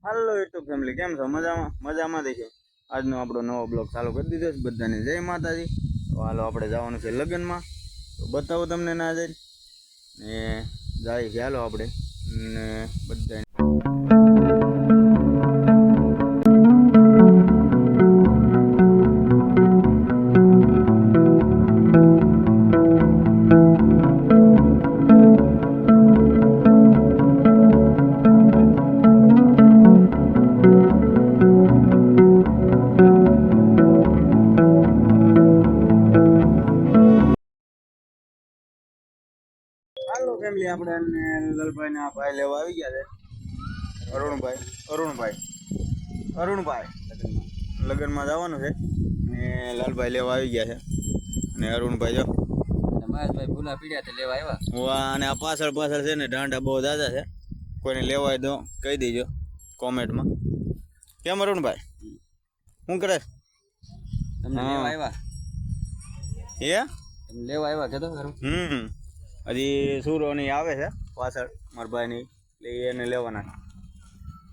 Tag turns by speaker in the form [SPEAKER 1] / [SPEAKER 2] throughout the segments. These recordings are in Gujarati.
[SPEAKER 1] હાલો યુટ્યુબ ફેમિલી કેમ છો? મજામાં દેખો. આજનો આપણો નવો બ્લોગ ચાલુ કરી દીધો છે. બધાને જય માતાજી. તો હાલો આપણે જવાનું છે લગ્નમાં, તો બતાવો તમને ના જાય ને જાય છે. હાલો આપણે ને બધા હાલો ફેમિલી આપણે લાલભાઈ ના ભાઈ લેવા આવી ગયા છે. અરુણભાઈ લગ્નમાં જવાનું છે ને લાલભાઈ લેવા આવી ગયા છે. અને અરુણભાઈ જો
[SPEAKER 2] મહેશભાઈ ભૂલા પીડ્યા તે લેવા આવ્યા.
[SPEAKER 1] વાહ, અને આ પાછળ છે ને ડાંડા બહુ દાદા છે. કોઈને લેવા હોય તો કહી દેજો કોમેન્ટમાં. કેમ અરુણભાઈ, શું કરે?
[SPEAKER 2] તમને લેવા આવ્યા. તમને લેવા આવ્યા કહેતો ખરું.
[SPEAKER 1] હજી સુરોની આવે છે પાછળ મારા ભાઈની, એટલે એને લેવાના.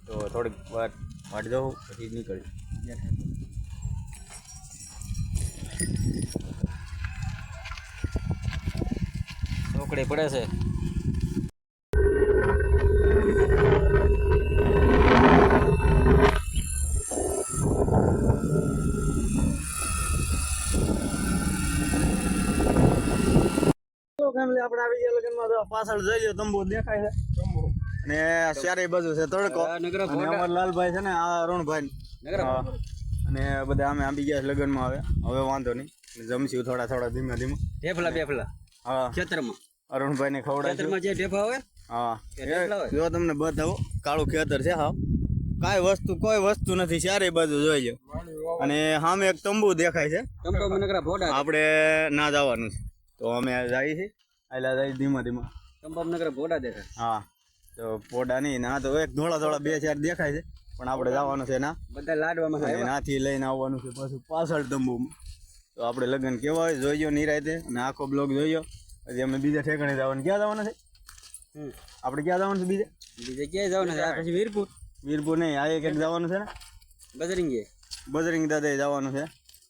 [SPEAKER 1] તો થોડીક વાર વાટ જવું પછી નીકળી.
[SPEAKER 2] રોકડી પડે છે.
[SPEAKER 1] ફેમિલી આપણે આવી ગયા લગ્નમાં. તો પાછળ જોઈ લો તંબુ દેખાય છે અને ચારે બાજુ છે તડકો. અને અમારા લાલભાઈ છે ને આ અરુણભાઈ અને બધા અમે આવી ગયા લગ્નમાં. હવે વાંધો નહીં, જમશું થોડા ધીમે ધીમે.
[SPEAKER 2] ઢેફલા
[SPEAKER 1] હા,
[SPEAKER 2] ખેતરમાં
[SPEAKER 1] અરુણભાઈ ને ખવડાવશું.
[SPEAKER 2] જે ઢેફા હોય
[SPEAKER 1] હા, જો તમને બતાવો કાળું ખેતર છે. હા, કોઈ વસ્તુ નથી, ચારે બાજુ જોઈ લો. અને સામે એક તંબુ દેખાય છે. આપણે ના જવાનું છે તો અમે જઈએ છીએ. એટલે જઈ ધીમા
[SPEAKER 2] ભોડા દેખાય.
[SPEAKER 1] હા, તો પોડા નહીં ના, તો એક થોડા બે ચાર દેખાય છે. પણ આપણે જવાનું છે ના,
[SPEAKER 2] બધા લાડવામાં
[SPEAKER 1] નાથી લઈને આવવાનું છે પાછું પાછળ તંબુમાં. તો આપણે લગ્ન કેવા હોય જોઈજો નિરાયતે, અને આખો બ્લોગ જોઈજો. પછી અમે બીજા ઠેકાણે જવાનું. ક્યાં જવાનું છે આપણે? ક્યાં જવાનું છે બીજે
[SPEAKER 2] ક્યાંય જવાનું છે? પછી
[SPEAKER 1] વીરપુર નહીં, આ એક જવાનું છે ને બજરંગી દાદા જવાનું છે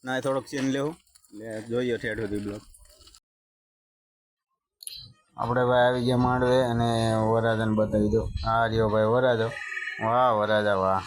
[SPEAKER 1] ના. થોડોક સીન લેવું એટલે જોઈએ ઠેઠ સુધી બ્લોગ. આપણે ભાઈ આવી ગયા માંડવે અને વરાજાને બતાવી દો. આ રહ્યો ભાઈ વરાજો. વાહ વરાજા વાહ.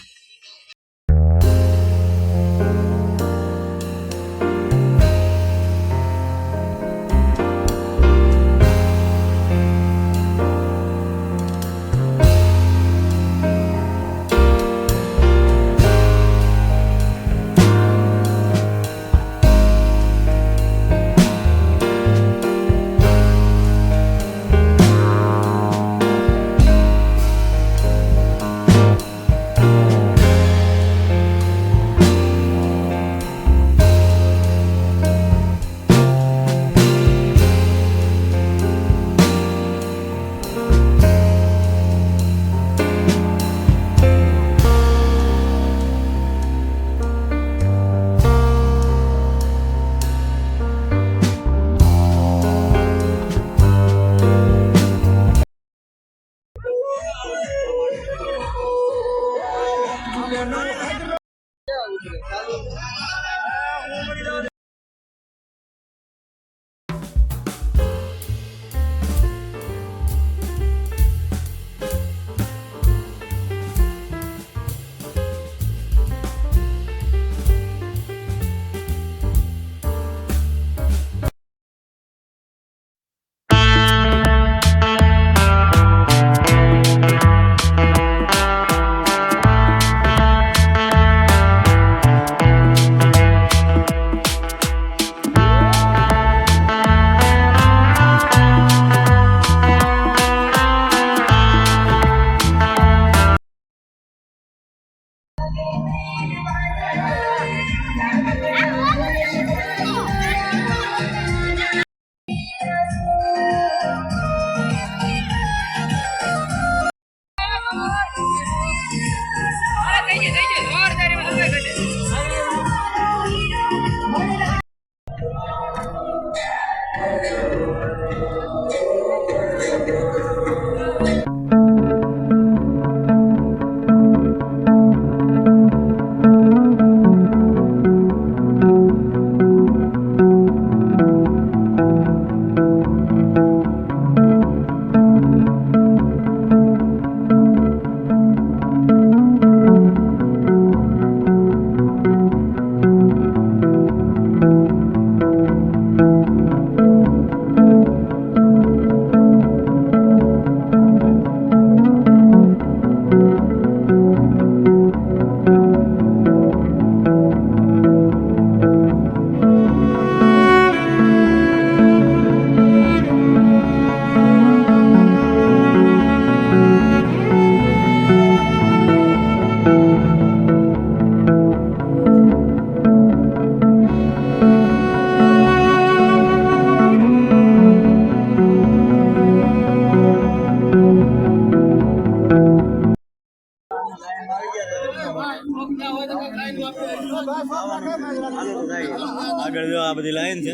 [SPEAKER 1] આગળ જો આ બધી લાઈન છે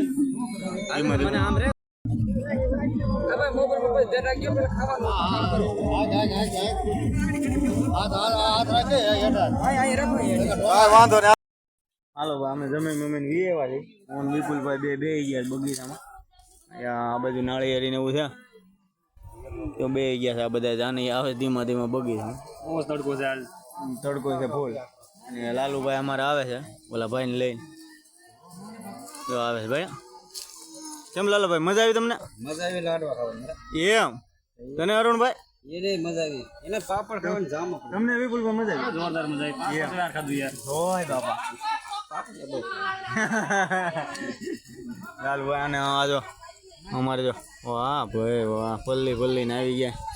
[SPEAKER 1] એમાં
[SPEAKER 2] મને આમ રે હવે મોબાઈલ પર ધ્યાન રાખજો પેલા ખાવાનું
[SPEAKER 1] વાંધો ને હાલો ભાઈ અમે જમીન મમીન વીએવા છે ઓન વિપુલભાઈ બે ગયા બગીચામાં આ બાજુ નાળિયેરી ને એવું છે તો બે ગયા છે આ બધા જાણી આવે ધીમા ધીમા બગીચા તડકો છે તડકો છે ફૂલ અને લાલુભાઈ અમારે આવે છે ઓલા ભાઈને લઈને જો આવે છે ભાઈ કેમ લાલુભાઈ મજા આવી તમને
[SPEAKER 2] મજા આવી લાડવા ખાવાની
[SPEAKER 1] એમ તને અરુણભાઈ
[SPEAKER 2] એને મજા આવી એને પાપડ ખાવાની જામો
[SPEAKER 1] તમને વિપુલભાઈ મજા આવી જોરદાર મજા આવી યાર ખાધું યાર હોય બાપા લાલુભાઈ અને આ જો અમારે જો વાહ ભાઈ વાહ પલ્લી ને આવી ગયા